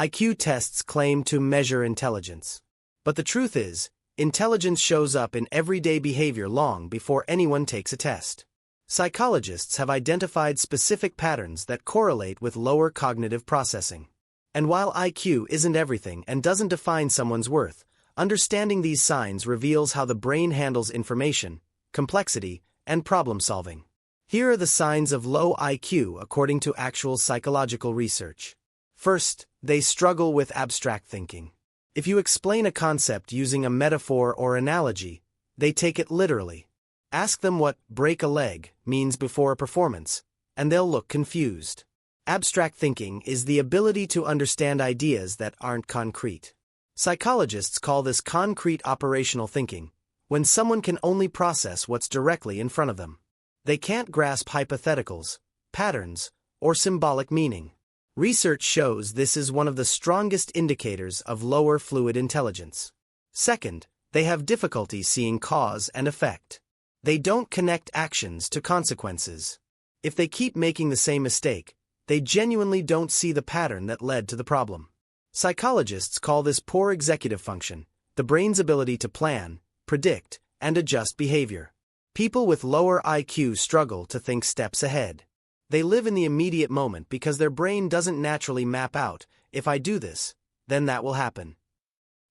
IQ tests claim to measure intelligence. But the truth is, intelligence shows up in everyday behavior long before anyone takes a test. Psychologists have identified specific patterns that correlate with lower cognitive processing. And while IQ isn't everything and doesn't define someone's worth, understanding these signs reveals how the brain handles information, complexity, and problem-solving. Here are the signs of low IQ according to actual psychological research. First, they struggle with abstract thinking. If you explain a concept using a metaphor or analogy, they take it literally. Ask them what "break a leg" means before a performance, and they'll look confused. Abstract thinking is the ability to understand ideas that aren't concrete. Psychologists call this concrete operational thinking, when someone can only process what's directly in front of them. They can't grasp hypotheticals, patterns, or symbolic meaning. Research shows this is one of the strongest indicators of lower fluid intelligence. Second, they have difficulty seeing cause and effect. They don't connect actions to consequences. If they keep making the same mistake, they genuinely don't see the pattern that led to the problem. Psychologists call this poor executive function, the brain's ability to plan, predict, and adjust behavior. People with lower IQ struggle to think steps ahead. They live in the immediate moment because their brain doesn't naturally map out, if I do this, then that will happen.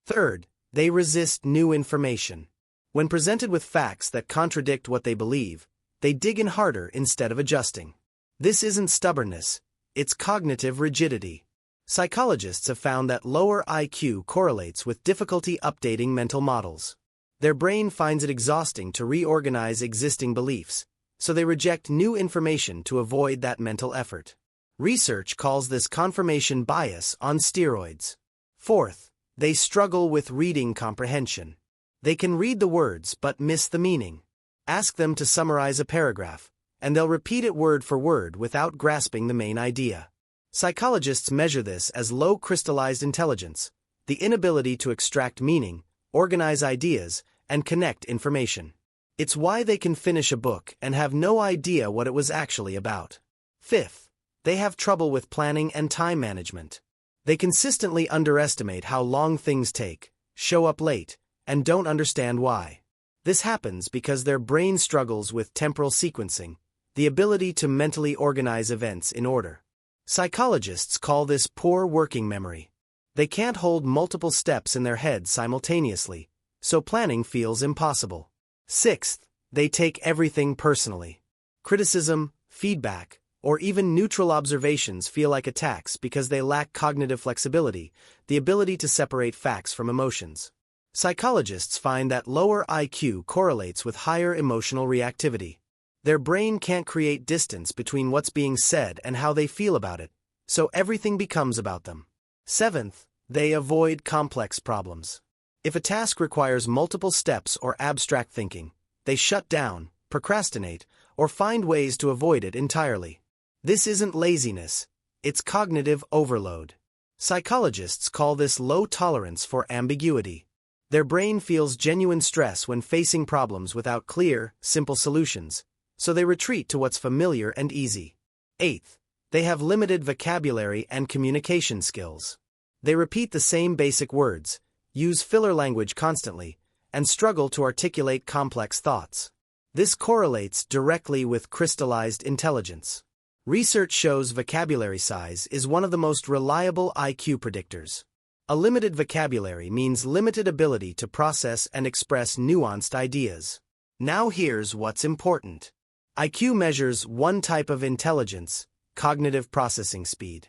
Third, they resist new information. When presented with facts that contradict what they believe, they dig in harder instead of adjusting. This isn't stubbornness, it's cognitive rigidity. Psychologists have found that lower IQ correlates with difficulty updating mental models. Their brain finds it exhausting to reorganize existing beliefs, so they reject new information to avoid that mental effort. Research calls this confirmation bias on steroids. Fourth, they struggle with reading comprehension. They can read the words but miss the meaning. Ask them to summarize a paragraph, and they'll repeat it word for word without grasping the main idea. Psychologists measure this as low crystallized intelligence, the inability to extract meaning, organize ideas, and connect information. It's why they can finish a book and have no idea what it was actually about. Fifth, they have trouble with planning and time management. They consistently underestimate how long things take, show up late, and don't understand why. This happens because their brain struggles with temporal sequencing, the ability to mentally organize events in order. Psychologists call this poor working memory. They can't hold multiple steps in their head simultaneously, so planning feels impossible. Sixth, they take everything personally. Criticism, feedback, or even neutral observations feel like attacks because they lack cognitive flexibility, the ability to separate facts from emotions. Psychologists find that lower IQ correlates with higher emotional reactivity. Their brain can't create distance between what's being said and how they feel about it, so everything becomes about them. Seventh, they avoid complex problems. If a task requires multiple steps or abstract thinking, they shut down, procrastinate, or find ways to avoid it entirely. This isn't laziness, it's cognitive overload. Psychologists call this low tolerance for ambiguity. Their brain feels genuine stress when facing problems without clear, simple solutions, so they retreat to what's familiar and easy. Eighth, they have limited vocabulary and communication skills. They repeat the same basic words, use filler language constantly, and struggle to articulate complex thoughts. This correlates directly with crystallized intelligence. Research shows vocabulary size is one of the most reliable IQ predictors. A limited vocabulary means limited ability to process and express nuanced ideas. Now here's what's important. IQ measures one type of intelligence, cognitive processing speed.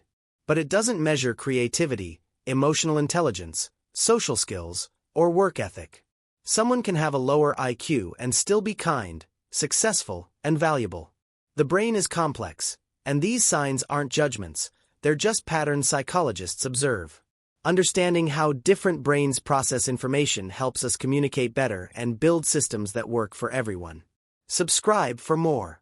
But it doesn't measure creativity, emotional intelligence, social skills, or work ethic. Someone can have a lower IQ and still be kind, successful, and valuable. The brain is complex, and these signs aren't judgments, they're just patterns psychologists observe. Understanding how different brains process information helps us communicate better and build systems that work for everyone. Subscribe for more.